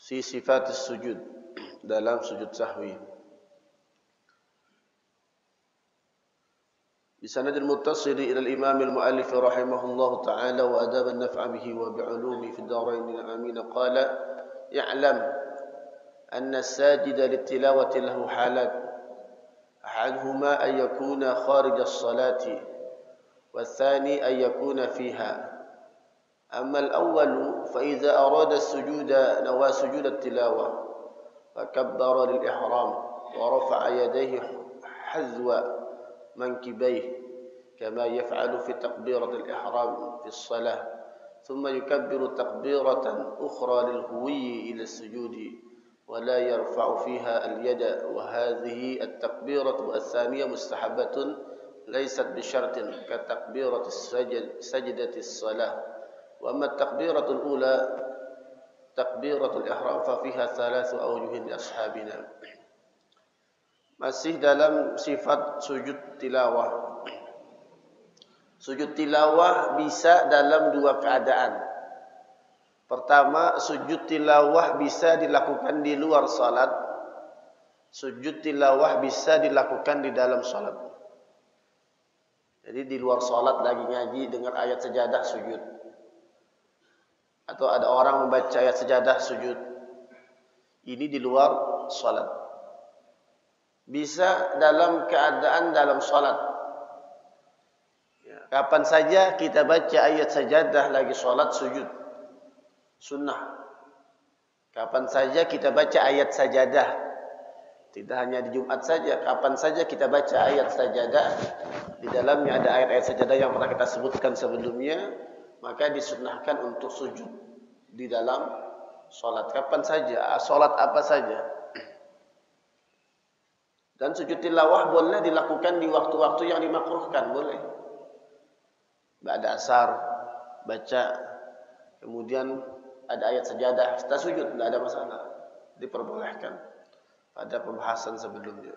fi sifatis sujud, dalam sujud sahwi. بسند المتصل إلى الإمام المؤلف رحمه الله تعالى وأداب النفع به وبعلومه في الدارين آمين قال: يعلم أن الساجد للتلاوة له حالات، أحدهما أن يكون خارج الصلاة، والثاني أن يكون فيها. أما الأول فإذا أراد السجود نوى سجود التلاوة فكبر للإحرام ورفع يديه حذو منكبيه كما يفعل في تكبيرة الإحرام في الصلاة، ثم يكبر تكبيرة أخرى للهوي إلى السجود ولا يرفع فيها اليد. وهذه التكبيرة الثانية مستحبة ليست بشرط كتكبيرة سجدة الصلاة. وأما التكبيرة الأولى تكبيرة الإحرام ففيها 3 أوجه لأصحابنا. Masih dalam sifat sujud tilawah. Sujud tilawah bisa dalam 2 keadaan. Pertama, sujud tilawah bisa dilakukan di luar salat. Sujud tilawah bisa dilakukan di dalam salat. Jadi di luar salat lagi ngaji dengar ayat sajadah sujud. Atau ada orang membaca ayat sajadah sujud. Ini di luar salat. Bisa dalam keadaan dalam salat. Kapan saja kita baca ayat sajadah lagi salat sujud. Sunnah. Kapan saja kita baca ayat sajadah. Tidak hanya di Jumat saja. Kapan saja kita baca ayat sajadah. Di dalamnya ada ayat-ayat sajadah yang pernah kita sebutkan sebelumnya. Maka disunnahkan untuk sujud di dalam salat. Kapan saja. Salat apa saja. Dan sujud tilawah boleh dilakukan di waktu-waktu yang dimakruhkan, boleh. Ba'da asar, baca, kemudian ada ayat sajadah, kita sujud, tidak ada masalah. Diperbolehkan pada pembahasan sebelumnya.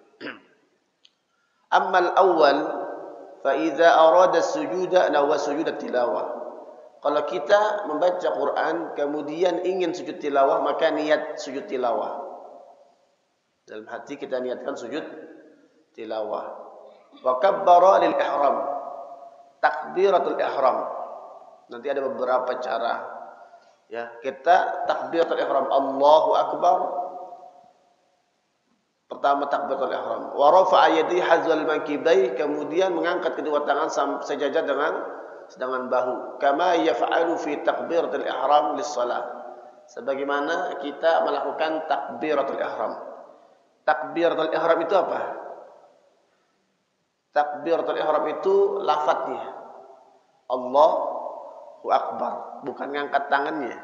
Ammal awal, fa idza arada sujuda nawa sujud tilawah. Kalau kita membaca Quran, kemudian ingin sujud tilawah, maka niat sujud tilawah. Dalam hati kita niatkan sujud tilawah. Wa kabbara lil ihram. Takbiratul ihram. Nanti ada beberapa cara. Ya, kita takbiratul ihram Allahu akbar. Pertama takbiratul ihram. Wa rafa'a yadihi hazwal mankibai, kemudian mengangkat kedua tangan sejajar dengan bahu. Kama yaf'alu fi takbiratul ihram lis shalah. Sebagaimana kita melakukan takbiratul ihram. Takbiratul ihram itu apa? Takbiratul ihram itu lafadznya Allahu akbar, bukan ngangkat tangannya.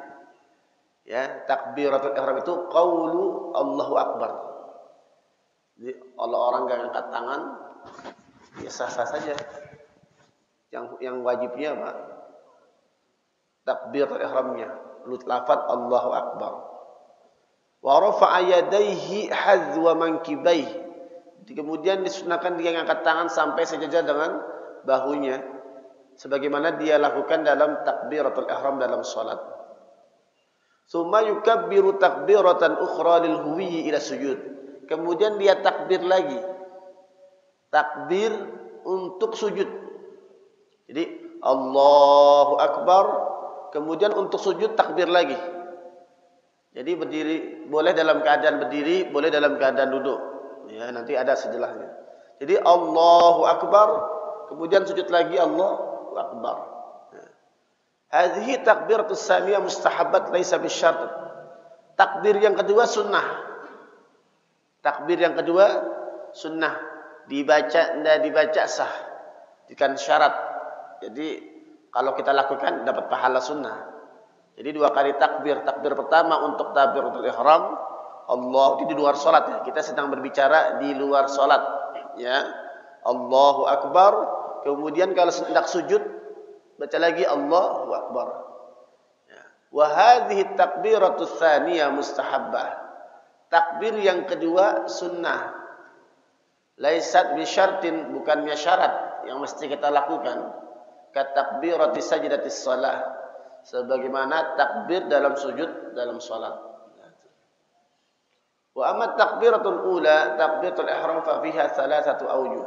Ya, takbiratul ihram itu qaulu Allahu akbar. Jadi kalau orang enggak ngangkat tangan, ya sah-sah saja. Yang wajibnya apa? Takbiratul ihramnya, lafadz Allahu akbar. Wa rafa'a yadayhi hazwa mankibaihi. Kemudian disunahkan dia angkat tangan sampai sejajar dengan bahunya, sebagaimana dia lakukan dalam takbiratul ihram dalam salat. Tsumma yukabbiru takbiratan ukhra lil huwi ila sujud. Kemudian dia takbir lagi. Takbir untuk sujud. Jadi Allahu akbar, kemudian untuk sujud takbir lagi. Jadi berdiri boleh dalam keadaan berdiri, boleh dalam keadaan duduk. Ya, nanti ada sejelahnya. Jadi Allahu akbar, kemudian sujud lagi Allahu akbar. Hadhihi takbiratus tsaniyah mustahabbat laisa bisyart. Takbir yang kedua sunnah. Takbir yang kedua sunnah. Dibaca dan dibaca sah. Bukan syarat. Jadi kalau kita lakukan dapat pahala sunnah. Jadi 2 kali takbir. Takbir pertama untuk takbiratul ihram, Allah itu di luar salat ya. Kita sedang berbicara di luar salat ya. Allahu akbar. Kemudian kalau hendak sujud baca lagi Allahu akbar. Ya. Wa hadhihi takbiratus tsaniyah mustahabbah. Takbir yang kedua sunnah. Laisat bi syartin, bukannya syarat yang mesti kita lakukan. Ka takbirati sajdatis shalah. Sebagaimana takbir dalam sujud dalam salat. Wa amma takbiratul ula, takbiratul ihram fa fiha thalathatu awjuh.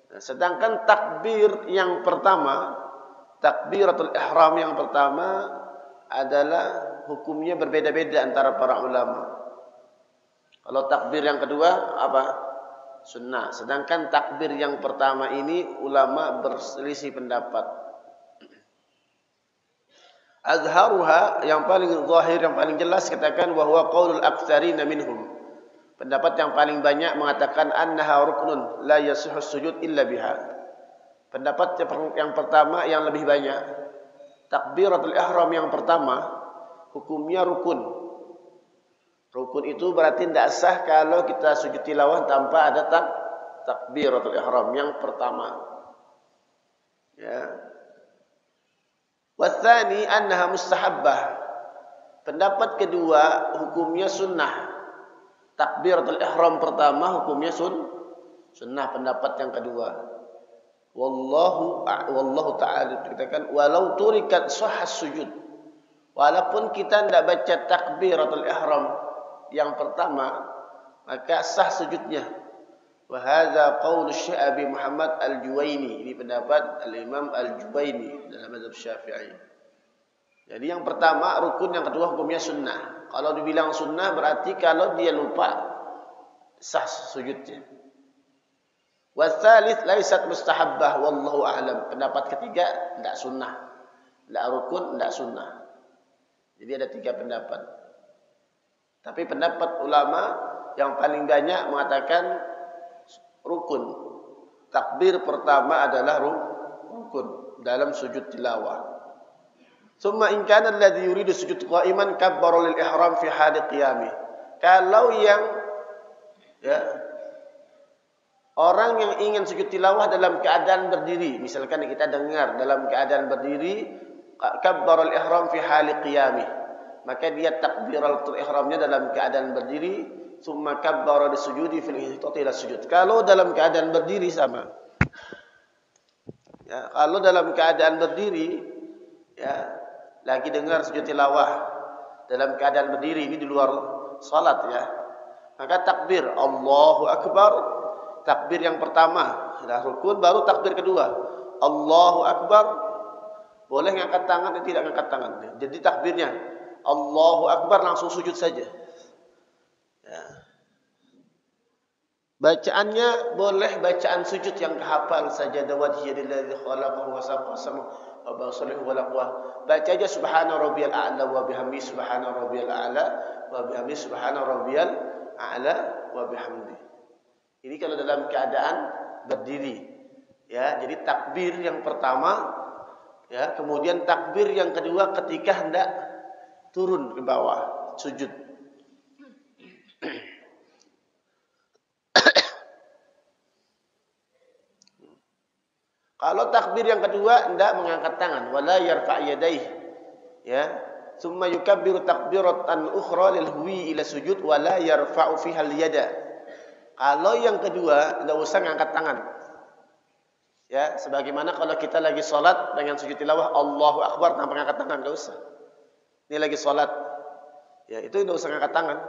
Nah, sedangkan takbir yang pertama, takbiratul ihram yang pertama adalah hukumnya berbeda-beda antara para ulama. Kalau takbir yang kedua apa? Sunnah. Sedangkan takbir yang pertama ini ulama berselisih pendapat. Azharuha, yang paling zahir, yang paling jelas katakan bahwa qaulul aktsarina minhum. Pendapat yang paling banyak mengatakan annaha ruknun la yasihhu sujud illa biha. Pendapat yang pertama yang lebih banyak, takbiratul ihram yang pertama hukumnya rukun. Rukun itu berarti tidak sah kalau kita sujud tilawah tanpa ada takbiratul ihram yang pertama. Ya. Watsani annaha mustahabbah. Pendapat kedua hukumnya sunnah. Takbiratul ihram pertama hukumnya sunnah, pendapat yang kedua. Wallahu ta'ala dikatakan walau turikat sahhas sujud. Walaupun kita tidak baca takbiratul ihram yang pertama, maka sah sujudnya. Wa hadza qaulu Syekh Abi Muhammad Al-Juwaini, ini pendapat Al-Imam Al-Juwaini dalam mazhab Syafi'i. Jadi yang pertama rukun, yang kedua hukumnya sunnah. Kalau dibilang sunnah berarti kalau dia lupa sah sujudnya. Wa tsalits laisat mustahabbah wallahu a'lam. Pendapat ketiga tidak sunnah. Tidak rukun, tidak sunnah. Jadi ada 3 pendapat. Tapi pendapat ulama yang paling banyak mengatakan rukun. Takbir pertama adalah rukun dalam sujud tilawah. Summa in kana alladhi yuridu sujud qa'iman kabbara lil ihram fi hali qiyamih. Kalau yang orang yang ingin sujud tilawah dalam keadaan berdiri, misalkan kita dengar dalam keadaan berdiri, kabbara lil ihram fi hali qiyamih, maka dia takbiratul ihramnya dalam keadaan berdiri, summa kabbara lisujudi fil ihtati ila sujud. Kalau dalam keadaan berdiri sama. Ya, kalau dalam keadaan berdiri ya lagi dengar sujud tilawah dalam keadaan berdiri, ini di luar salat ya. Maka takbir Allahu akbar, takbir yang pertama adalah rukun, baru takbir kedua Allahu akbar. Boleh ngangkat tangan dan tidak ngangkat tangan. Jadi takbirnya Allahu akbar langsung sujud saja. Ya. Bacaannya boleh bacaan sujud yang hafal saja, dawajhi lillazi khalaqahu wa saqasama wa basalihu wa laqwa. Baca aja subhana rabbiyal a'la wa bihamdi, subhana rabbiyal a'la wa bihamdi, subhana rabbiyal a'la wa bihamdi. Ini kalau dalam keadaan berdiri. Ya, jadi takbir yang pertama ya, kemudian takbir yang kedua ketika hendak turun ke bawah sujud. Kalau takbir yang kedua hendak mengangkat tangan, wala yarfa' yadayhi. Ya, summa yukabbiru takbiratan ukhra lil huwi ila sujud wala yarfa'u fiha al-yada. Kalau yang kedua enggak usah ngangkat tangan. Ya, sebagaimana kalau kita lagi salat dengan sujud tilawah Allahu akbar tanpa ngangkat tangan, enggak usah. Ini lagi salat. Ya, itu enggak usah ngangkat tangan.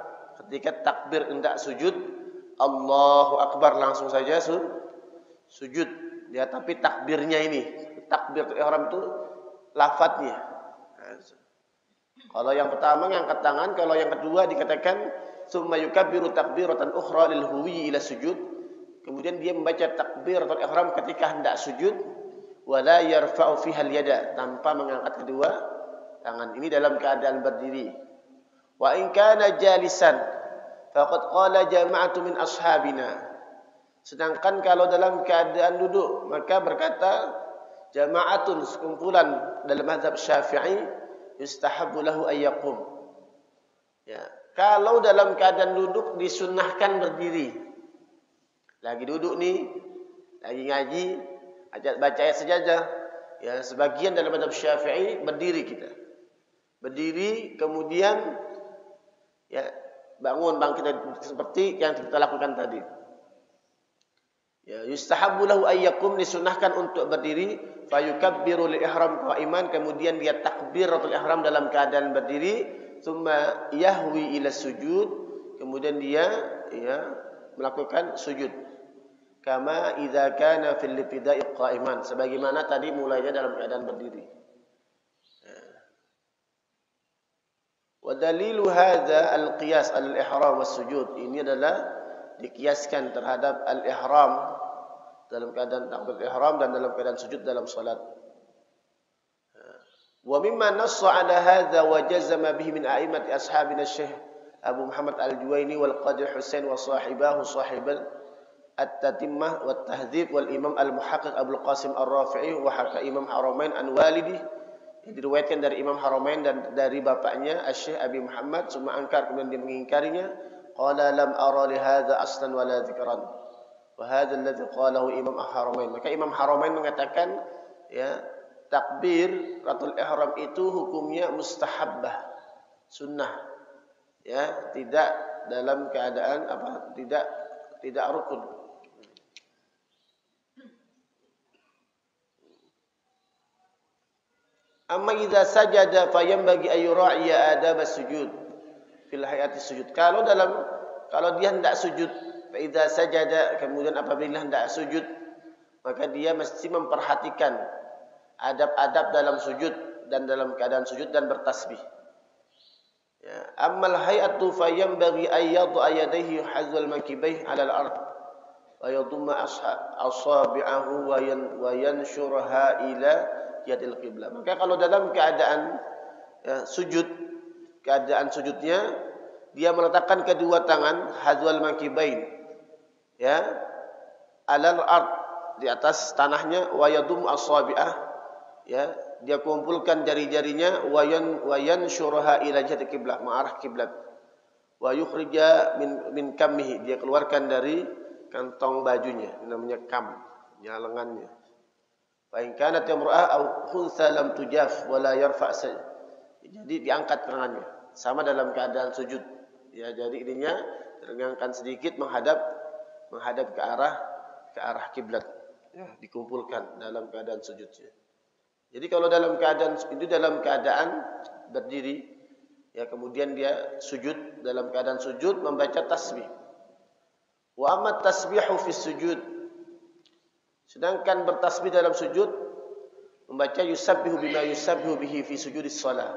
Ketika takbir hendak sujud, Allahu akbar langsung saja sujud. Ya, tapi takbirnya ini, takbir ihram itu lafadznya. Kalau yang pertama ngangkat tangan, kalau yang kedua dikatakan summa yukabbiru takbiratan ukhra lil huwi ila sujud. Kemudian dia membaca takbiratul ihram ketika hendak sujud, wala yarfa'u fiha al-yada, tanpa mengangkat kedua tangan. Ini dalam keadaan berdiri. Wa in kana jalisan faqad qala jama'atu min ashabina. Sedangkan kalau dalam keadaan duduk, maka berkata jama'atun, sekumpulan dalam mazhab Syafi'i, yustahabbu lahu ayyaqum. Ya, kalau dalam keadaan duduk disunnahkan berdiri. Lagi duduk nih, lagi ngaji, baca ayat sejadah. Ya, sebagian dalam mazhab Syafi'i berdiri kita. Berdiri kemudian ya bangun bangkit seperti yang kita lakukan tadi. Ya, yustahabbu lahu ayyaqum, disunnahkan untuk berdiri, fayukabbiru li ihram qa'iman, kemudian dia takbiratul ihram dalam keadaan berdiri, thumma yahwi ila sujud, kemudian dia melakukan sujud. Kama idza kana fil ibtida'i qa'iman, sebagaimana tadi mulainya dalam keadaan berdiri. Wa dalilu hadza al-qiyas al-ihram was sujud. Ini adalah dikiaskan terhadap al-ihram dalam keadaan takbir ihram dan dalam keadaan sujud dalam salat. Wa mimma nassa ala hadza wa jazama bihi min a'immati ashabina Syekh Abu Muhammad Al-Juwaini wal Qadi Husain wa sahibahu sahibal At-Tatimmah wa Tahdzib wal Imam Al-Muhaqqiq Abdul Qasim Ar-Rafi'i wa haka Imam Haramain an walidi, diriwayatkan dari Imam Haramain dan dari bapaknya Asy-Syaikh Abi Muhammad, summa angkar, kemudian dia mengingkarinya, qala lam ara li hadza aslan wala dzikran wa hadza alladhi qalahu Imam Haramain. Maka Imam Haramain mengatakan takbir ratul ihram itu hukumnya mustahabbah, sunnah, tidak dalam keadaan tidak rukun. Amma idza sajada fayanbaghi ay yura'iya adab as-sujud fil hayati sujud. Kalau dia hendak sujud, fa idza sajada, kemudian apabila hendak sujud, maka dia mesti memperhatikan adab-adab dalam sujud dan dalam keadaan sujud dan bertasbih. Ammal hay'atu fayanbaghi ay yad'a yadayhi hazwal mankibayhi 'ala al-ard wa yadumma asabi'ahu wa yanshurha ila jihadil qiblah. Maka kalau dalam keadaan sujud, keadaan sujudnya dia meletakkan kedua tangan hazwal mankibain, alal ard, di atas tanahnya, wa yadum asabi'ah, dia kumpulkan jari-jarinya, wa yanshurha ila jihadil qiblah, mengarah kiblat, wa yukhrija min kammihi, dia keluarkan dari kantong bajunya, namanya kam, lengannya. Fa in kanat imra'ah aw khunsa lam tujaf wa la yarfa'. Jadi diangkat tangannya sama dalam keadaan sujud. Jadi ininya direnggangkan sedikit menghadap ke arah kiblat. Dikumpulkan dalam keadaan sujudnya. Jadi kalau dalam keadaan berdiri, kemudian dia sujud, dalam keadaan sujud membaca tasbih. Wa amma tasbihu fi sujud, sedangkan bertasbih dalam sujud, membaca yusabbihu bima yusabbihu bihi fi sujudis shalah.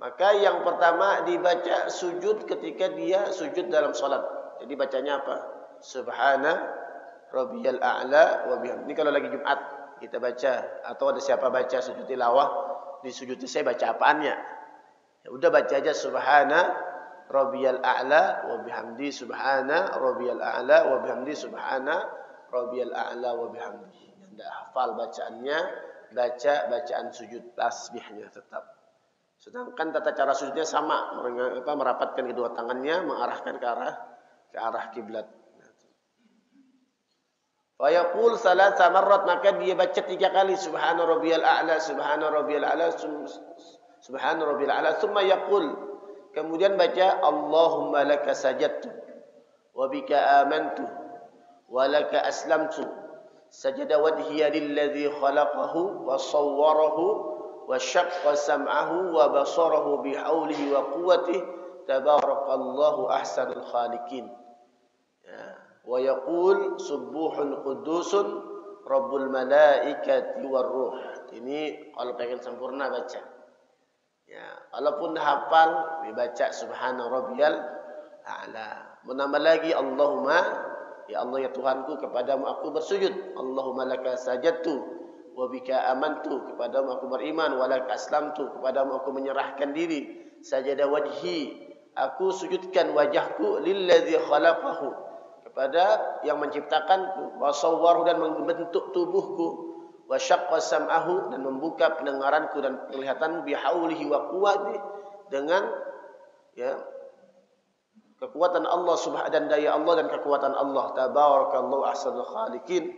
Maka yang pertama dibaca sujud ketika dia sujud dalam salat. Jadi bacanya apa? Subhana rabbiyal a'la wa bihamdihi. Ini kalau lagi Jumat kita baca, atau ada siapa baca sujud tilawah, di sujud saya baca apaannya? Ya udah baca aja subhana rabbiyal a'la wa bihamdihi, subhana rabbiyal a'la wa bihamdihi, subhana rabbiyal a'la wa bihamdihi. Yang tidak hafal bacaannya, baca bacaan sujud tasbihnya tetap. Sedangkan tata cara sujudnya sama, merapatkan kedua tangannya, mengarahkan ke arah kiblat. Fa yaqul salasa marrat, maka dia baca 3 kali subhana rabbiyal a'la, subhana rabbiyal a'la, subhana rabbiyal a'la, thumma yaqul, kemudian baca Allahumma laka sajadtu wa bika amantu walaka aslamtu sajada wajhiya lilladzi khalaqahu wa sawwarahu wa syaqqa sam'ahu wa basarahu bihaulihi wa quwwatihi tabarakallahu ahsanul khaliqin. Wa yaqul subuhun qudusun rabbul malaikati war ruh. Ini kalau pengen sempurna baca. Walaupun hafal dibaca subhana rabbiyal a'la. Menambah lagi Allahumma, ya Allah ya Tuhanku, kepadamu aku bersujud. Allahumma laka sajadtu wa bika amantu, kepadamu aku beriman. Wa laka aslamtu, kepadamu aku menyerahkan diri. Sajada wajhi, aku sujudkan wajahku. Lilladzi khalaqahu, kepada yang menciptakanku. Wa sawwarahu, dan membentuk tubuhku. Wa syaqqa sam'ahu, dan membuka pendengaranku dan penglihatanmu. Bihaulihi wa quwwatihi, dengan kekuatan Allah dan daya Allah dan kekuatan Allah. Tabarakallahu ahsanul khaliqin.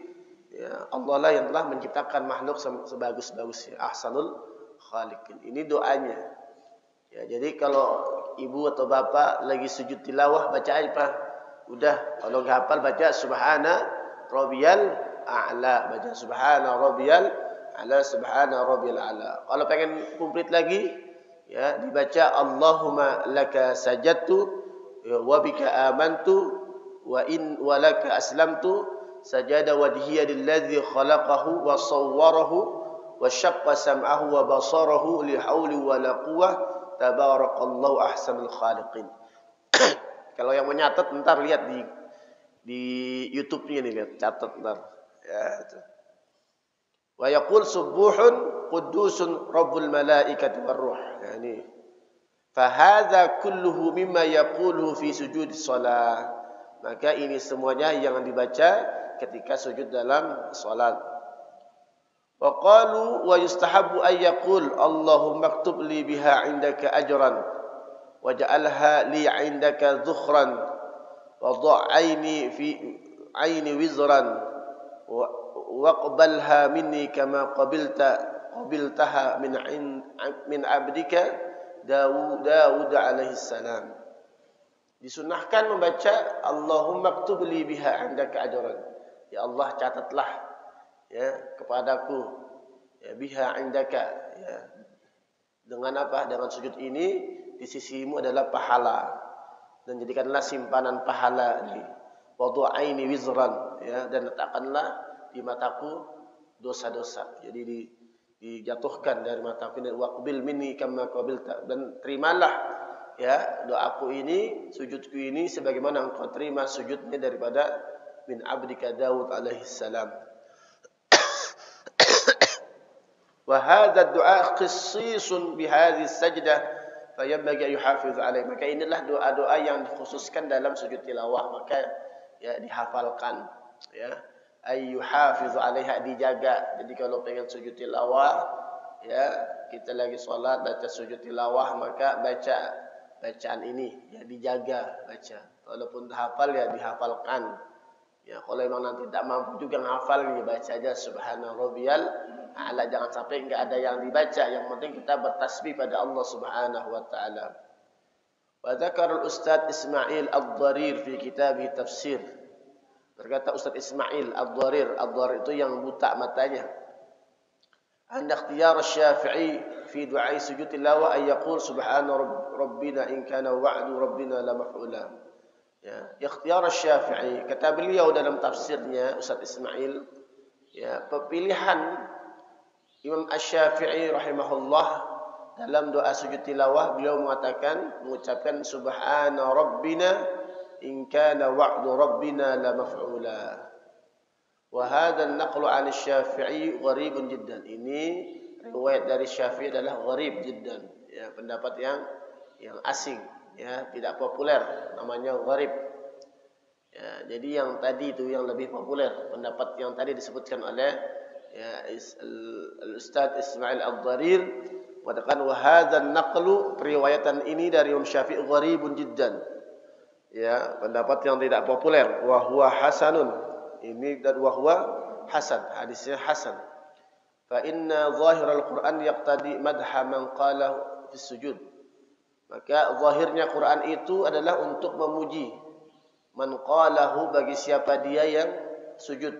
Allah lah yang telah menciptakan makhluk sebagus-bagusnya. Ahsanul khaliqin. Ini doanya. Jadi kalau ibu atau bapak lagi sujud tilawah, baca apa? Udah, kalau enggak hafal baca subhana rabbiyal a'la. Baca subhana rabbiyal a'la, subhana rabbiyal a'la. Kalau pengen komplit lagi, dibaca Allahumma laka sajadtu wa bika amantu wa laka aslamtu sajada wajhiya lilladzi khalaqahu wa sawwarahu wa syaqqa sam'ahu wa basarahu li hauli wa la quwwah tabarakallahu ahsanul khaliqin. Kalau yang mau nyatet ntar lihat di YouTube-nya nih, lihat catat ntar. Ya, itu. Wa yaqul subuhun qudusun rabbul malaikati war ruh. Ya, ini. Fa hadza kulluhu mimma yaquluhu fi sujudis shalah. Maka ini semuanya yang dibaca ketika sujud dalam salat. Wa qalu wa yustahabbu ay yaqul Allahumma aktub li biha 'indaka ajran waj'alha li 'indaka dhukhran wa dha'aini fi 'aini wizran waqbalha minni kama qabiltaha min 'abdika Daud alaihi salam. Disunahkan membaca Allahumma aktub li biha 'indaka ajran. Ya Allah, catatlah ya kepadaku ya biha 'indaka ya. Dengan apa? Dengan sujud ini di sisimu adalah pahala, dan jadikanlah simpanan pahala ini. Wadu'aini wizran ya, dan letakkanlah di mataku dosa-dosa. Jadi dijatuhkan dari mataku, dan waqbil minni kama qabilta, dan terimalah ya doaku ini, sujudku ini sebagaimana engkau terima sujudnya daripada min abdika Daud alaihi salam. Wa hadha ad-du'a khassisun bi hadhihi as-sajdah fayanbaghi yuhafiz alaihi. Maka inilah doa-doa yang dikhususkan dalam sujud tilawah, maka ya dihafalkan ya. Ay yuhafiz alaiha, dijaga. Jadi kalau pengen sujud tilawah ya, kita lagi salat baca sujud tilawah, maka baca bacaan ini ya, dijaga baca. Walaupun hafal ya dihafalkan. Ya, kalau memang nanti tak mampu juga menghafal, ya baca aja subhana rabbiyal a'la, jangan sampai enggak ada yang dibaca. Yang penting kita bertasbih pada Allah Subhanahu wa taala. Wa dzakara al-Ustaz Ismail Ad-Dharir fi kitabih tafsir. Berkata Ustaz Ismail Ad-Dharir, Ad-Dharir itu yang buta matanya. Anda ikhtiyar Syafi'i fi du'a sujud tilawah ay yaqul subhana rabbina in kana wa'du rabbina la maf'ula. Ya, ikhtiyar Syafi'i, kata beliau dalam tafsirnya Ustaz Ismail, ya, pilihan Imam Asy-Syafi'i rahimahullah dalam doa sujud tilawah, beliau mengucapkan subhana rabbina in kana wa'du rabbina la maf'ula. Wa hadha an-naqlu 'an asy-Syafi'i gharibun jiddan. Ini riwayat dari Syafi'i adalah gharib jiddan, ya, pendapat yang asing, ya, tidak populer, namanya gharib. Ya, jadi yang tadi itu yang lebih populer, pendapat yang tadi disebutkan oleh ya Al-Ustaz Ismail Ad-Dharir, mengatakan wa hadzal naqlu, periwayatan ini dari Imam Syafi'i gharibun jiddan. Ya, pendapat yang tidak populer, wa huwa hasanun. Ini dan wa huwa hasan, hadisnya hasan. Fa inna zahiral Qur'an yaqtadi madha man qala fi sujud. Maka zahirnya Quran itu adalah untuk memuji man qalahu, bagi siapa dia yang sujud.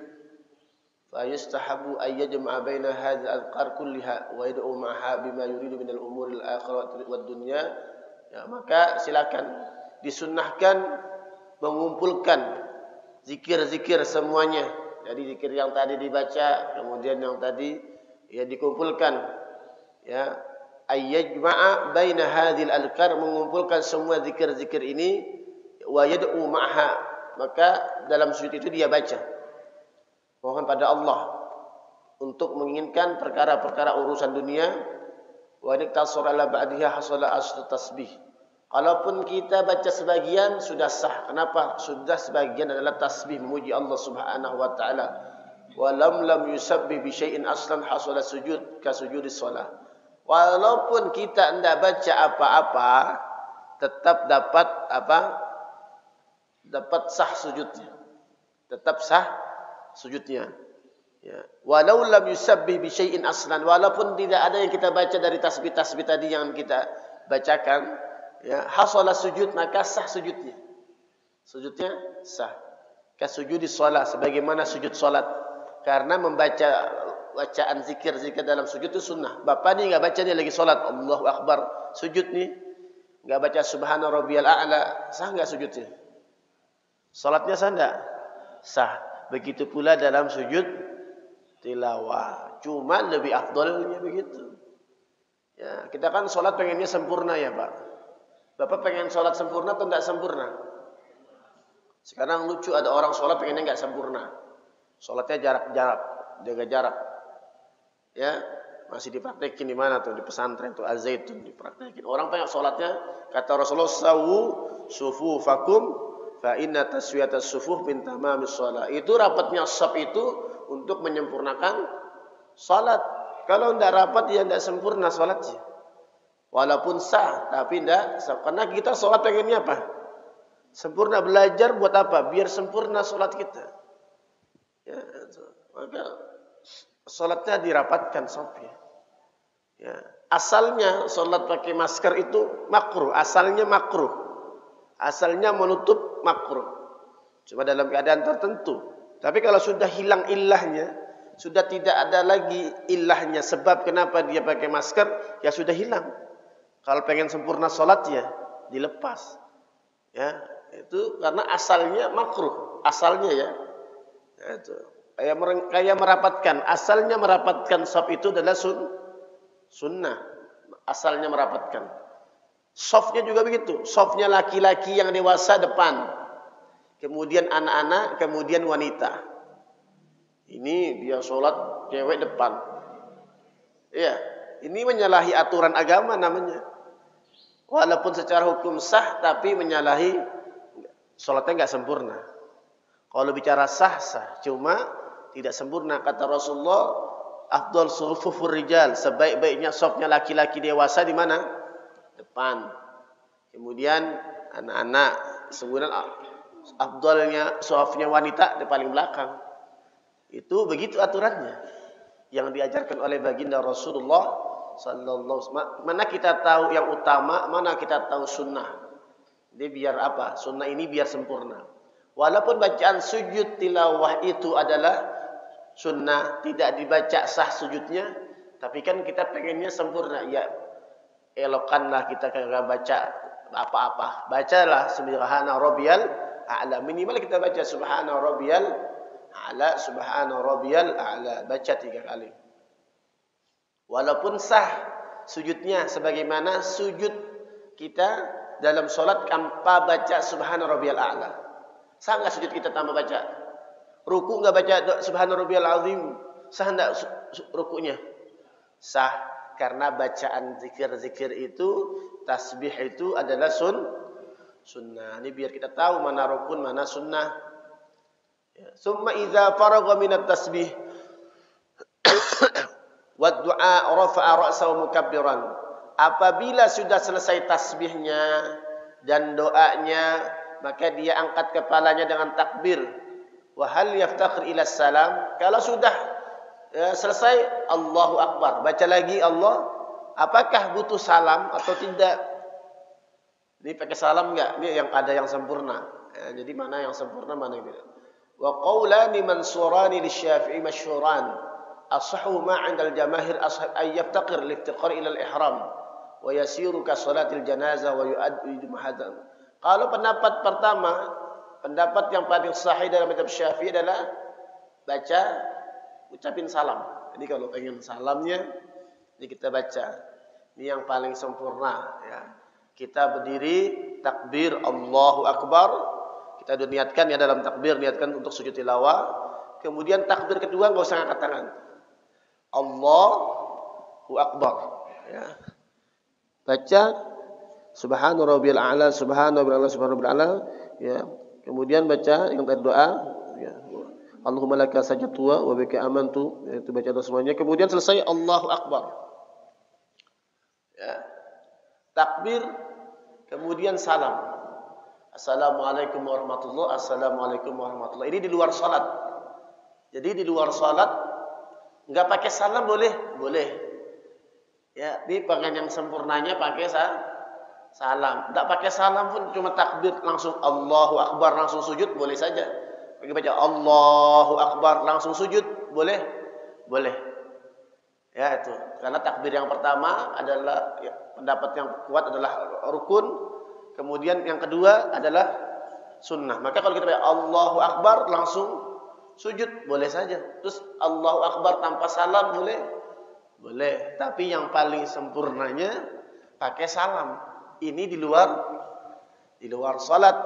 Fa yustahabu ay yajma'a baina hadhihi al-azkar kulliha wa yad'u ma'aha bima yuridu min al-umuri al-akhirati wad dunya. Ya, maka silakan disunnahkan mengumpulkan zikir-zikir semuanya. Jadi zikir yang tadi dibaca, kemudian yang tadi ya dikumpulkan, ya, ayyajma'a baina hadhil adhkar, mengumpulkan semua zikir-zikir ini, wa yad'u ma'ha, maka dalam sujud itu dia baca mohon pada Allah untuk menginginkan perkara-perkara urusan dunia. Wa niktasur ala ba'diha hasala aslu tasbih. Kalaupun kita baca sebagian sudah sah. Kenapa? Sudah sebagian adalah tasbih, memuji Allah Subhanahu wa taala. Wa lam yusabbih bi syai'in aslan hasala sujud ka sujudis shalah. Walaupun kita tidak baca apa-apa, tetap dapat apa? Dapat sah sujudnya. Tetap sah sujudnya. Ya. Walau lam yusabbih bi syai'in aslan, walaupun tidak ada yang kita baca dari tasbih-tasbih tadi yang kita bacakan, ya, hasala sujud, maka sah sujudnya. Sujudnya sah. Ka sujudis shalah, sebagaimana sujud salat. Karena membaca bacaan zikir-zikir dalam sujud itu sunnah. Bapak ni enggak baca, dia lagi salat, Allahu Akbar, sujud ni. enggak baca subhana rabbiyal a'la, sah enggak sujudnya? Salatnya sah enggak? Sah. Begitu pula dalam sujud tilawah. Cuma lebih afdalnya begitu. Ya, kita kan salat pengennya sempurna ya, Pak. Bapak pengen salat sempurna atau enggak sempurna? Sekarang lucu ada orang salat pengennya enggak sempurna. Salatnya jarak-jarak, jaga jarak. Ya, masih dipraktekin di mana tuh? Di pesantren tuh Az-Zaitun dipraktekin. Orang pengen salatnya kata Rasulullah sawu sufufakum fa inna taswiyatas sufuf min tamamis shalah. Itu rapatnya shaf itu untuk menyempurnakan salat. Kalau tidak rapat ya tidak sempurna salatnya. Walaupun sah tapi tidak sah. Karena kita salat pengennya apa? Sempurna. Belajar buat apa? Biar sempurna salat kita. Ya, maka salatnya dirapatkan shafnya. Ya. Asalnya salat pakai masker itu makruh. Asalnya makruh. Asalnya menutup makruh. Cuma dalam keadaan tertentu. Tapi kalau sudah hilang ilahnya, sudah tidak ada lagi ilahnya, sebab kenapa dia pakai masker, ya sudah hilang. Kalau pengen sempurna salatnya, dilepas. Ya, itu karena asalnya makruh, asalnya ya. Itu kayak merapatkan, asalnya merapatkan shaf itu adalah sunnah. Asalnya merapatkan. Shafnya juga begitu. Shafnya laki-laki yang dewasa depan. Kemudian anak-anak, kemudian wanita. Ini dia sholat cewek depan. Iya, ini menyalahi aturan agama namanya. Walaupun secara hukum sah, tapi menyalahi, sholatnya nggak sempurna. Kalau bicara sah, sah. Cuma tidak sempurna. Kata Rasulullah, afdal sufufur rijal. Sebaik-baiknya shafnya laki-laki dewasa di mana? Depan. Kemudian anak-anak. Kemudian afdalnya shafnya wanita di paling belakang. Itu begitu aturannya yang diajarkan oleh baginda Rasulullah sallallahu alaihi wasallam. Mana kita tahu yang utama, mana kita tahu sunnah. Jadi biar apa? Sunnah ini biar sempurna. Walaupun bacaan sujud tilawah itu adalah sunnah, tidak dibaca sah sujudnya, tapi kan kita pengennya sempurna. Ya, elokkanlah kita kagak baca apa-apa. Bacalah subhana rabbiyal a'la. Minimal kita baca subhana rabbiyal a'la, subhana rabbiyal a'la, baca 3 kali. Walaupun sah sujudnya sebagaimana sujud kita dalam salat tanpa baca subhana rabbiyal a'la. Sah enggak sujud kita tanpa baca? Ruku enggak baca subhana rabbiyal azim? Sah enggak rukunya? Sah, karena bacaan zikir-zikir itu, tasbih itu adalah sunnah. Ini biar kita tahu mana rukun, mana sunnah. Summa idza faragha minat tasbih wa du'a rafa'a ra'sahu mukabbiran. Apabila sudah selesai tasbihnya dan doanya, maka dia angkat kepalanya dengan takbir. Wa hal yaftakhir ila salam. Kalau sudah selesai Allahu akbar, baca lagi Allah, apakah butuh salam atau tidak? Ini pakai salam enggak? Ini yang ada yang sempurna. Jadi mana yang sempurna, mana yang tidak? Wa qawlani mansurani lisyafi'i masyhuran ashahu ma 'inda al-jamaahir ashab ay yaftaqir liftiqar ila al-ihram wa yasiru ka salatil janazah wa yu'addu mahadan. Kalau pendapat pertama, pendapat yang paling sahih dalam mazhab Syafi'i adalah baca ucapin salam. Jadi kalau pengen salamnya ini kita baca. Ini yang paling sempurna ya. Kita berdiri takbir Allahu akbar. Kita udah niatkan ya dalam takbir, niatkan untuk sujud tilawah. Kemudian takbir kedua enggak usah angkat tangan. Allahu akbar. Ya. Baca subhana rabbiyal a'la, subhana rabbiyal a'la, subhana rabbiyal a'la. Ya. Kemudian baca yang berdoa. Ya. Allahumma laka sajadtu wa bika amantu. Itu baca itu semuanya. Kemudian selesai Allahu akbar. Ya. Takbir, kemudian salam. Assalamualaikum warahmatullahi, assalamualaikum warahmatullahi. Ini di luar salat. Jadi di luar salat enggak pakai salam boleh? Boleh. Ya, di pengen yang sempurnanya pakai salam. Enggak pakai salam pun cuma takbir langsung Allahu akbar langsung sujud boleh saja. Bagi baca Allahu akbar langsung sujud boleh? Boleh. Ya itu. Karena takbir yang pertama adalah pendapat yang kuat adalah rukun, kemudian yang kedua adalah sunnah. Maka kalau kita bilang Allahu Akbar langsung sujud boleh saja. Terus Allahu Akbar tanpa salam boleh? Boleh. Tapi yang paling sempurnanya pakai salam. Ini di luar salat.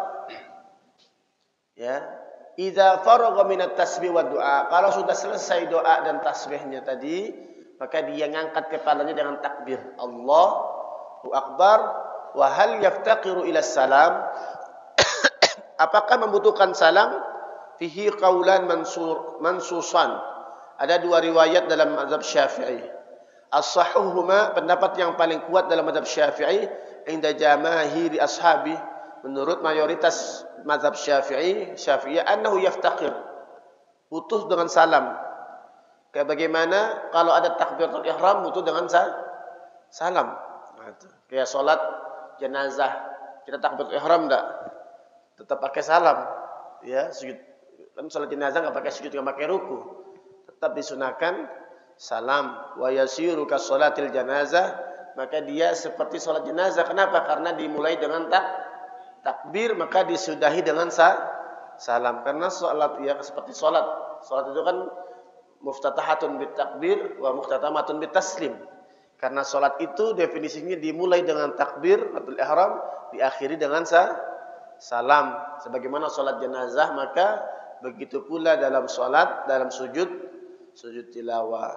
Ya. Idza faragha minat tasbih wa du'a. Kalau sudah selesai doa dan tasbihnya tadi, maka dia ngangkat kepalanya dengan takbir. Allahu Akbar. Wa hal yaftaqiru ila salam? Apakah membutuhkan salam? Fihi qaulan mansusan. Ada dua riwayat dalam mazhab Syafi'i. As-sahhuhuma, pendapat yang paling kuat dalam mazhab Syafi'i, inda jamaahiri ashabi, menurut mayoritas mazhab Syafi'i, annahu yaftaqir, butuh dengan salam. Kayak bagaimana kalau ada takbiratul ihram butuh dengan salam. Kayak salat jenazah, kita takbiratul ihram enggak? Tetap pakai salam. Ya, sujud. Kan salat jenazah enggak pakai sujud, enggak pakai ruku. Tetap disunahkan salam. Wa yasiru ka salatil janazah, maka dia seperti salat jenazah. Kenapa? Karena dimulai dengan takbir, maka disudahi dengan salam. Karena salat ya seperti salat. Salat itu kan muftatahatun bit takbir wa muftatamatun bit taslim. Karena salat itu definisinya dimulai dengan takbir atau ihram, diakhiri dengan salam. Sebagaimana salat jenazah, maka begitu pula dalam salat, dalam sujud tilawah.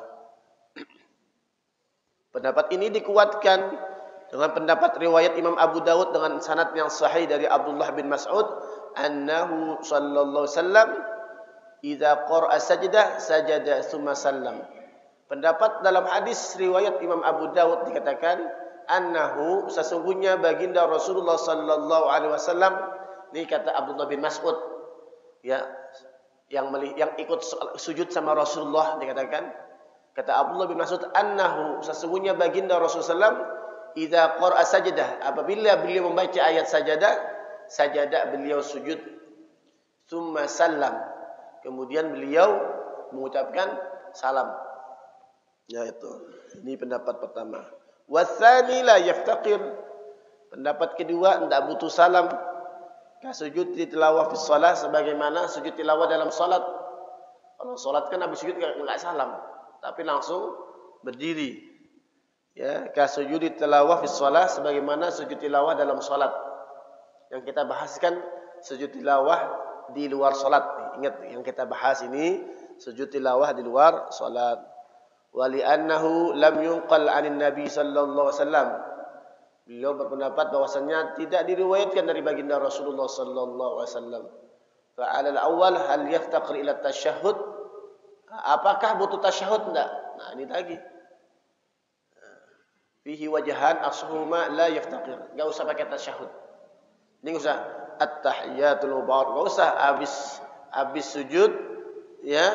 Pendapat ini dikuatkan dengan pendapat riwayat Imam Abu Dawud dengan sanad yang sahih dari Abdullah bin Mas'ud, annahu sallallahu alaihi wasallam idza qara'a sajdah sajada tsumma sallam. Pendapat dalam hadis riwayat Imam Abu Dawud dikatakan annahu, sesungguhnya baginda Rasulullah sallallahu alaihi wasallam, ini kata Abdullah bin Mas'ud, ya, yang ikut sujud sama Rasulullah, dikatakan kata Abdullah bin Mas'ud annahu, sesungguhnya baginda Rasulullah sallam idza qara'a sajdah, apabila beliau membaca ayat sajadah beliau sujud, tsumma sallam, kemudian beliau mengucapkan salam. Ya itu. Ini pendapat pertama. Watsani la yaftaqir. Pendapat kedua, tidak butuh salam. Ka sujud tilawah fi shalah, sebagaimana sujud tilawah dalam salat. Kalau salat kan habis sujud enggak salam, tapi langsung berdiri. Ya, ka sujud tilawah fi shalah, sebagaimana sujud tilawah dalam salat. Yang kita bahaskan sujud tilawah di luar salat. Ingat yang kita bahas ini sujud tilawah di luar salat. Wali annahu lam yunqal 'anin nabi sallallahu alaihi wasallam. Beliau berpendapat bahwasanya tidak diriwayatkan dari baginda Rasulullah sallallahu alaihi wasallam. Fa 'ala al-awwal hal yaftaqir ila tasyahhud? Apakah butuh tasyahud enggak? Nah, ini lagi. Fihi wajhan ashuhuma la yaftaqir. Enggak usah pakai tasyahud. Ini enggak usah at-tahiyatul mubarak. Enggak usah habis sujud ya,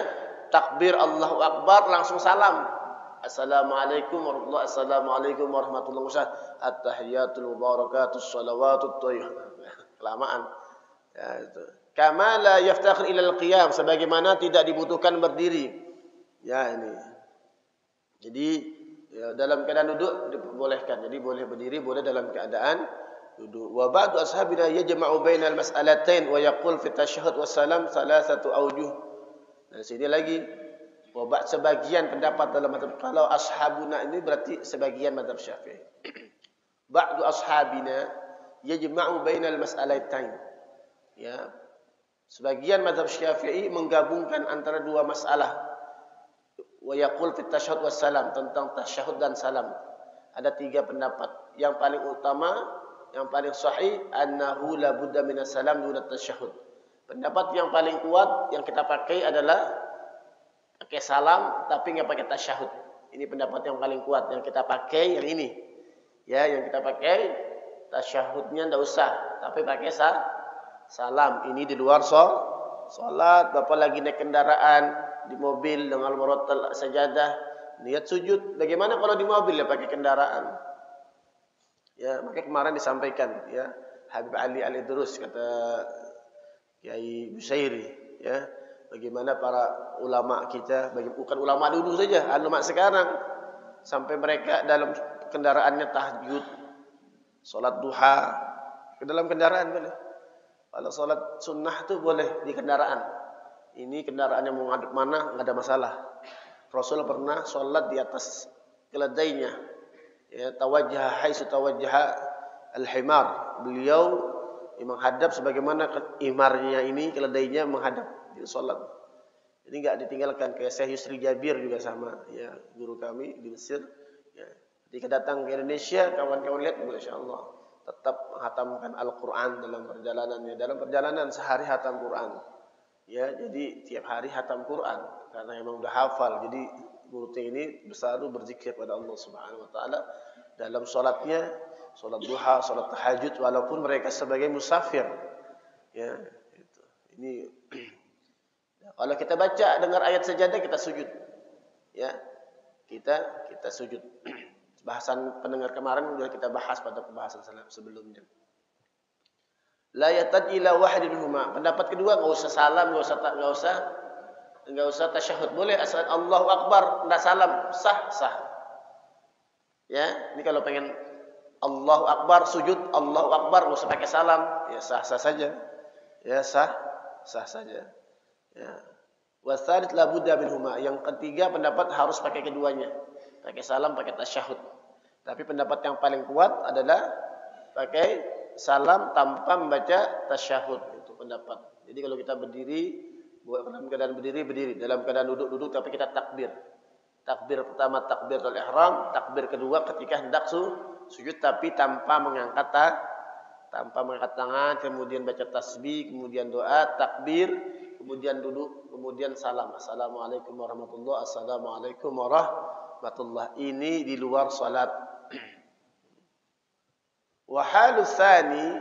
takbir Allahu Akbar langsung salam. Assalamualaikum warahmatullahi wabarakatuh. Assalamualaikum warahmatullahi wabarakatuh. At-tahiyatul mubarakatus shalawatut thayyibah. Kelamaan. Ya itu. Kama la yaftakhir ila al-qiyam, sebagaimana tidak dibutuhkan berdiri. Ya ini. Jadi ya, dalam keadaan duduk diperbolehkan. Jadi boleh berdiri, boleh dalam keadaan duduk. Wa ba'du ashabina yajma'u bainal mas'alatain wa yaqul fi tasyahhud wa salam thalathatu awjuh. Dan sini lagi wabak sebagian pendapat dalam mazhab, kalau ashabuna ini berarti sebagian mazhab Syafi'i. Ba'du ashabina yajma'u bainal mas'alatain. Ya. Sebagian mazhab Syafi'i menggabungkan antara dua masalah. Wa yaqul fi tasyahhud was salam, tentang tasyahud dan salam. Ada tiga pendapat. Yang paling utama, yang paling sahih, annahu la budda minas salam duna tasyahud. Pendapat yang paling kuat yang kita pakai adalah pakai salam tapi enggak pakai tasyahud. Ini pendapat yang paling kuat yang kita pakai, yang ini. Ya, yang kita pakai tasyahudnya enggak usah, tapi pakai salam. Ini di luar salat, Bapak lagi naik kendaraan, di mobil dengan murattal sajadah, niat sujud. Bagaimana kalau di mobil ya pakai kendaraan? Ya, maka kemarin disampaikan ya, Habib Ali Al-Idrus kata Kiai Busairi, ya, bagaimana para ulama kita, bukan ulama dulu saja, ulama sekarang, sampai mereka dalam kendaraannya tahajud, salat duha, ke dalam kendaraan boleh. Kalau salat sunnah tuh boleh di kendaraan. Ini kendaraannya mau ngadep mana enggak ada masalah. Rasul pernah salat di atas keledainya. Ya, tawajjaha haitsu tawajjaha al-himar. Beliau menghadap sebagaimana imarnya ini, keledainya menghadap di salat. Jadi enggak ditinggalkan. Kayak Syekh Yusri Jabir juga sama, ya, guru kami di Mesir. Ya, ketika datang ke Indonesia, kawan-kawan lihat, masyaallah, tetap menghatamkan Al-Quran dalam perjalanannya. Dalam perjalanan sehari hatam Quran. Ya, jadi tiap hari hatam Quran karena memang udah hafal. Jadi muridnya ini selalu berzikir pada Allah Subhanahu wa taala dalam salatnya, salat duha, salat tahajud walaupun mereka sebagai musafir. Ya, itu. Ini kalau kita baca dengar ayat sajadah kita sujud. Ya. Kita sujud. Bahasan pendengar kemarin sudah kita bahas pada pembahasan sebelumnya. La yatad ila wahidin minhuma. Pendapat kedua enggak usah salam, enggak usah tasyahud. Boleh asal Allahu Akbar, enggak salam, sah. Ya, ini kalau pengen Allahu Akbar sujud, Allahu Akbar enggak usah pakai salam, ya sah saja. Ya sah saja. Ya. Wa tsalits la budda minhuma. Yang ketiga pendapat harus pakai keduanya. Pakai salam, pakai tasyahud. Tapi pendapat yang paling kuat adalah pakai salam tanpa membaca tasyahud. Itu pendapat. Jadi kalau kita berdiri, dalam keadaan berdiri, dalam keadaan duduk, tapi kita takbir. Takbir pertama takbiratul ihram, takbir kedua ketika hendak sujud tapi tanpa mengangkat tangan, kemudian baca tasbih, kemudian doa, takbir, kemudian duduk, kemudian salam. Assalamualaikum warahmatullahi wabarakatuh. Assalamualaikum warahmatullahi. Ini di luar salat. Wa halus tsani,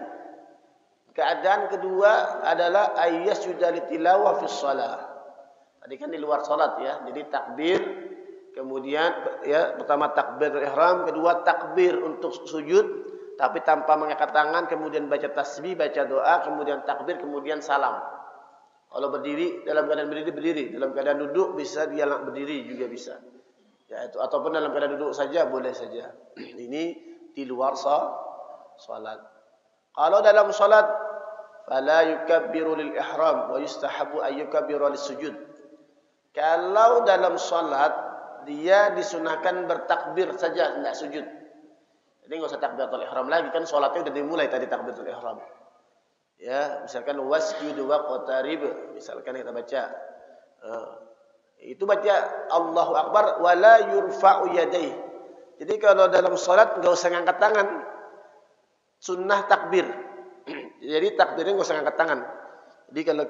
keadaan kedua adalah ayyasjuda litilawah fi shalah. Tadi kan di luar salat ya. Jadi takbir, kemudian ya pertama takbir ihram, kedua takbir untuk sujud tapi tanpa mengangkat tangan, kemudian baca tasbih, baca doa, kemudian takbir, kemudian salam. Kalau berdiri, dalam keadaan berdiri, dalam keadaan duduk bisa dia berdiri juga bisa. Ya itu, ataupun dalam keadaan duduk saja boleh saja. Ini di luar salat. Kalau dalam salat fala yukabbiru lil ihram wa yustahabu ay yukabbiru lis sujud. Kalau dalam salat dia disunahkan bertakbir saja, tidak sujud. Jadi enggak usah takbiratul ihram lagi, kan salatnya sudah dimulai tadi takbiratul ihram. Ya, misalkan wasjud wa qatarib, misalkan kita baca itu baca Allahu Akbar wala yurfa'u yadayhi. Jadi kalau dalam salat enggak usah ngangkat tangan. Sunnah takbir. Jadi takbirnya enggak usah ngangkat tangan. Jadi kalau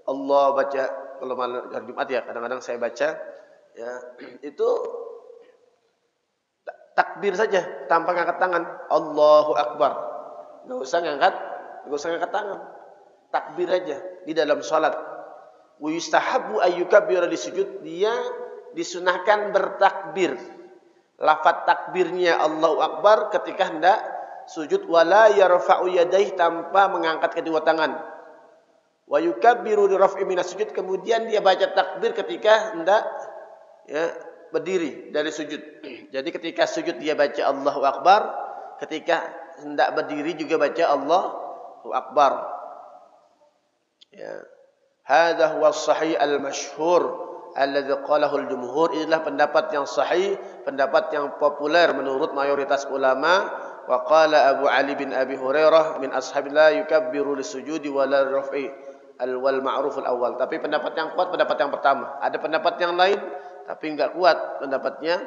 Allah baca, kalau malam hari Jumat ya kadang-kadang saya baca ya, itu takbir saja tanpa ngangkat tangan. Allahu Akbar. Enggak usah ngangkat tangan. Takbir aja di dalam salat. Wa yustahabbu ayyukabbira li sujud, dia disunahkan bertakbir. Lafaz takbirnya Allahu Akbar ketika hendak sujud, wala yarfa'u yadayhi, tanpa mengangkat kedua tangan. Wa yukabbiru li raf'i minas sujud, kemudian dia baca takbir ketika hendak ya berdiri dari sujud. Jadi ketika sujud dia baca Allahu Akbar, ketika hendak berdiri juga baca Allahu Akbar. Ya. Hadza huwa as-sahih al-masyhur alladhi qalahu al-jumhur. Inilah pendapat yang sahih, pendapat yang populer menurut mayoritas ulama. Wa qala Abu Ali bin Abi Hurairah min ashabillah yukabbiru lis-sujudi wa la raf'i wal ma'ruf al-awwal. Tapi pendapat yang kuat pendapat yang pertama. Ada pendapat yang lain tapi enggak kuat pendapatnya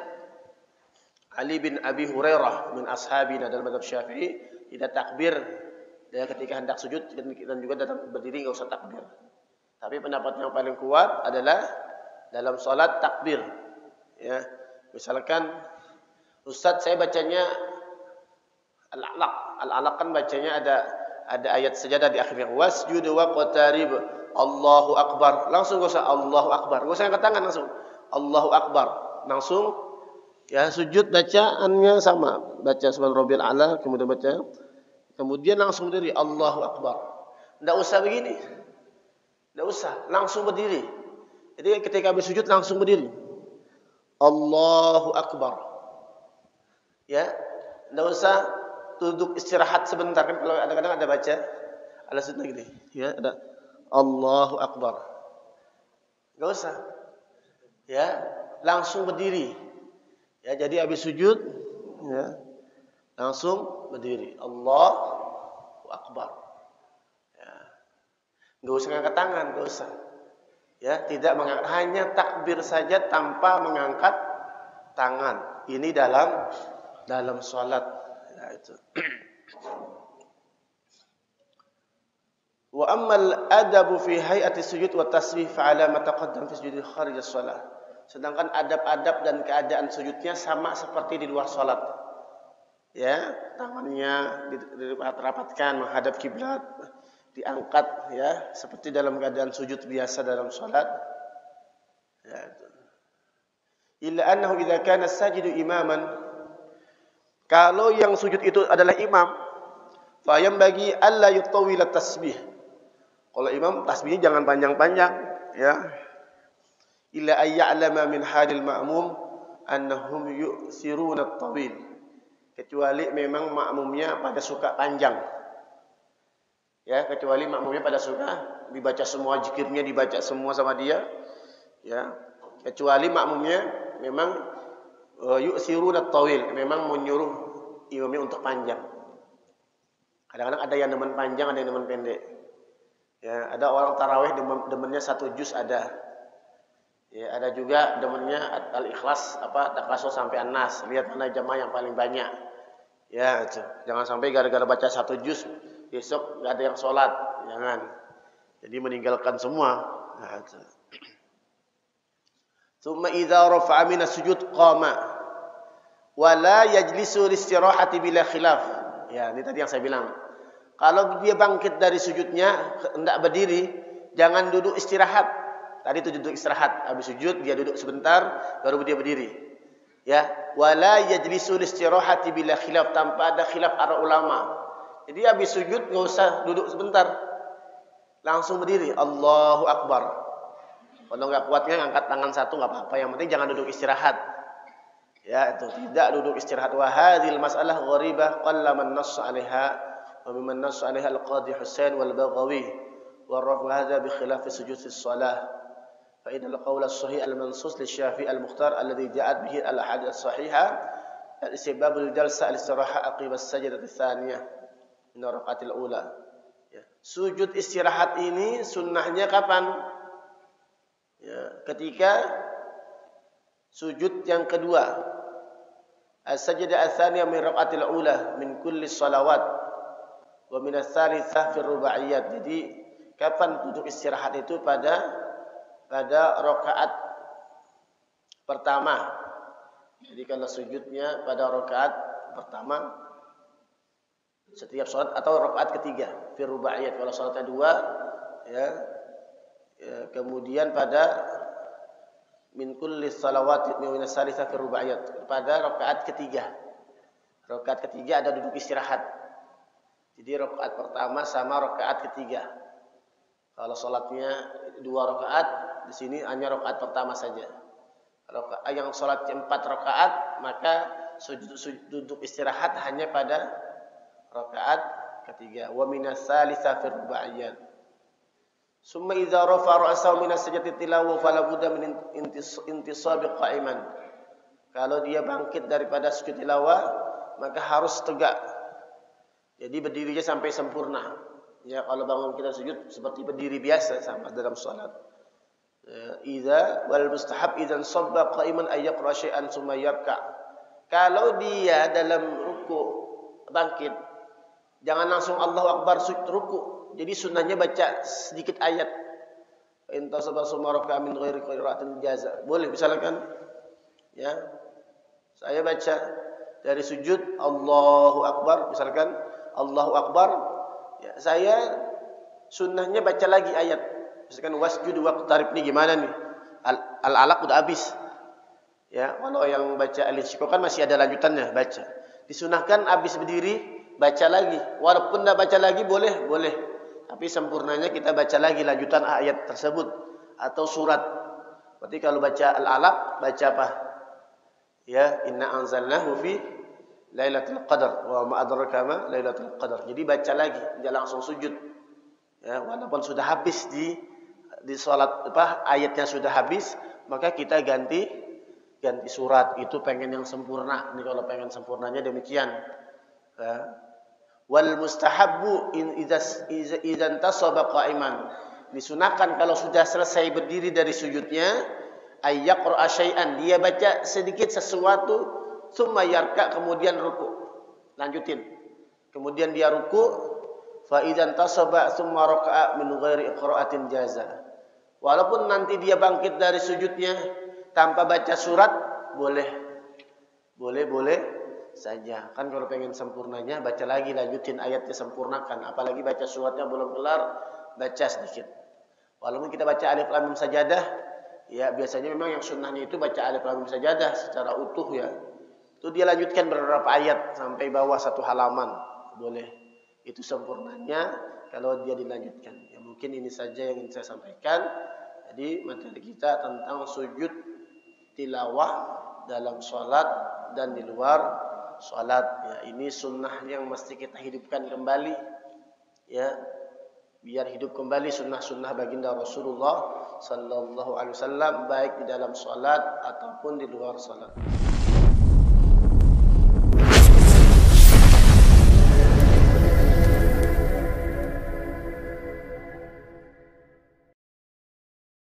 Ali bin Abi Hurairah min ashabina dalam mazhab Syafi'i, tidak takbir dia ketika hendak sujud dan juga dalam berdiri enggak usah takbir. Tapi pendapat yang paling kuat adalah dalam salat takbir. Ya. Misalkan Ustaz saya bacanya Al-Alaq. Al-Alaq kan bacanya ada ayat sajadah di akhirnya. Wasjud wa qatarib. Allahu Akbar. Langsung enggak usah Allahu Akbar. Enggak usah angkat tangan langsung. Allahu Akbar. Langsung ya sujud bacaannya sama. Baca subhan rabbiyal a'la, kemudian baca. Kemudian langsung berdiri Allahu Akbar. Enggak usah begini. Enggak usah, langsung berdiri. Jadi ketika habis sujud langsung berdiri. Allahu Akbar. Ya, enggak usah duduk istirahat sebentar kan kalau kadang-kadang ada baca ala sunnah gini. Ya, ada Allahu Akbar. Enggak usah. Ya, langsung berdiri. Ya, jadi habis sujud ya, langsung berdiri. Allahu Akbar. Ya. Enggak usah ngangkat tangan, enggak usah. Ya, tidak mengangkat, hanya takbir saja tanpa mengangkat tangan. Ini dalam salat. Ya, itu. Wa ammal adabu fi hay'ati sujud wa tasbih fa ala ma taqaddam fi sujud kharij as-shalah. Sedangkan adab-adab dan keadaan sujudnya sama seperti di luar salat. Ya, tangannya dirapatkan menghadap kiblat, diangkat ya seperti dalam keadaan sujud biasa dalam salat. Ya. Illa annahu idza kana as-sajidu imaman, kalau yang sujud itu adalah imam, fa yanbaghi alla yutawwila tasbih. Kalau imam tasbihnya jangan panjang-panjang ya. Illa ay ya'lama min halil ma'mum annahum yu'siruna at-tawil. Kecuali memang makmumnya pada suka panjang. Ya, kecuali makmumnya pada suka dibaca semua zikirnya dibaca semua sama dia. Ya. Kecuali makmumnya memang yu'siruna at-tawil, memang menyuruh imamnya untuk panjang. Kadang-kadang ada yang demen panjang, ada yang demen pendek. Ya, ada orang tarawih demennya 1 juz ada. Ya, ada juga demennya al-ikhlas takasul sampai an-nas. Lihat mana jamaah yang paling banyak. Ya, itu. Jangan sampai gara-gara baca 1 juz besok enggak ada yang sholat, jangan. Jadi meninggalkan semua. Nah, itu. Tsumma idza rafa'a min as-sujud qama wa la yajlisu li-istirahati bila khilaf. Ya, ini tadi yang saya bilang. Kalau dia bangkit dari sujudnya hendak berdiri, jangan duduk istirahat. Tadi itu duduk istirahat, habis sujud dia duduk sebentar baru dia berdiri. Ya, wala yajlisu listirahati bila khilaf, tanpa ada khilaf para ulama. Jadi habis sujud enggak usah duduk sebentar. Langsung berdiri, Allahu Akbar. Kalau enggak kuatnya angkat tangan satu enggak apa-apa, yang penting jangan duduk istirahat. Ya, itu tidak duduk istirahat. Wa hadhil mas'alah gharibah qallaman nass 'alaiha wa mimman nass 'alaiha al-Qadhi Husain wal Baghawi wa rafu hadha bi khilaf sujud as-shalah. فإن القول الصحيح المنصوص للشافعي المختار الذي جاءت به الأحاديث الصحيحة الاستحباب للجلسة الاستراحة عقب السجدة الثانية من الركعة الأولى. Sujud istirahat ini sunnahnya kapan? Ya, ketika sujud yang kedua. As-sajdah ats-tsaniyah min raka'atil ula min kulli shalawat wa min ats-tsalitsah fi rubaiyat. Jadi kapan duduk istirahat itu pada rakaat pertama. Jadi kalau sujudnya pada rakaat pertama setiap salat atau rakaat ketiga fi rubaiyat. Kalau salatnya 2 ya, kemudian pada min kulli salawat min as-salisah fi rubaiyat, pada rakaat ketiga. Rakaat ketiga ada duduk istirahat. Jadi rakaat pertama sama rakaat ketiga. Kalau salatnya 2 rakaat, di sini hanya rakaat pertama saja. Kalau yang salatnya 4 rakaat, maka duduk istirahat hanya pada rakaat ketiga. Wa minas salisah fi rubaiyat. Summa idza rafa'a ra'sahu min as-sajdati tilawa fala budda min intisabi qa'iman. Kalau dia bangkit daripada sujud tilawah, maka harus tegak. Jadi berdirinya sampai sempurna. Ya, kalau bangun kita sujud seperti berdiri biasa sama dalam salat. Idza wal mustahab idzan sabba qa'iman ay yaqra syai'an summa yarka'. Kalau dia dalam ruku bangkit, jangan langsung Allahu Akbar sujud ruku. Jadi sunnahnya baca sedikit ayat. Inta sabba summa raka'a min ghairi qira'atin jaza. Boleh misalkan ya. Saya baca dari sujud Allahu Akbar, misalkan Allahu Akbar, ya, saya sunnahnya baca lagi ayat. Misalkan wasjud waqtarib, nih gimana nih? Al-alaq udah habis. Ya, kalau yang baca al-insyiqaq kan masih ada lanjutannya baca. Disunahkan habis berdiri baca lagi. Walaupun enggak baca lagi boleh. Tapi sempurnanya kita baca lagi lanjutan ayat tersebut atau surat. Berarti kalau baca al-alaq baca apa? Ya, inna anzalnahu fi Lailatul Qadar. Wa ma adraka ma Lailatul Qadar. Jadi baca lagi, jangan langsung sujud. Ya, walaupun sudah habis di salat ayatnya sudah habis, maka kita ganti surat. Itu pengen yang sempurna. Ini kalau pengen sempurnanya demikian. Ya. Wal mustahabbu idzan tasaba qa'iman. Disunahkan kalau sudah selesai berdiri dari sujudnya, ayyaqra syai'an, dia baca sedikit sesuatu, tsumma yarka, kemudian ruku. Lanjutin. Kemudian dia ruku, fa idzan tasaba tsumma raka'a min ghairi iqra'atin jaza. Walaupun nanti dia bangkit dari sujudnya tanpa baca surat, boleh saja. Kan kalau pengen sempurnanya baca lagi, lanjutin ayatnya, sempurnakan. Apalagi baca suratnya belum kelar, baca sedikit. Walaupun kita baca alif lam mim sajadah, ya biasanya memang yang sunnahnya itu baca alif lam mim sajadah secara utuh ya. Itu dia lanjutkan beberapa ayat sampai bawah satu halaman, boleh. Itu sempurnanya kalau dia dilanjutkan. Ya mungkin ini saja yang ingin saya sampaikan. Jadi materi kita tentang sujud tilawah dalam sholat dan di luar sholat. Ya, ini sunnah yang mesti kita hidupkan kembali. Ya, biar hidup kembali sunnah-sunnah baginda Rasulullah sallallahu alaihi wasallam baik di dalam salat ataupun di luar salat.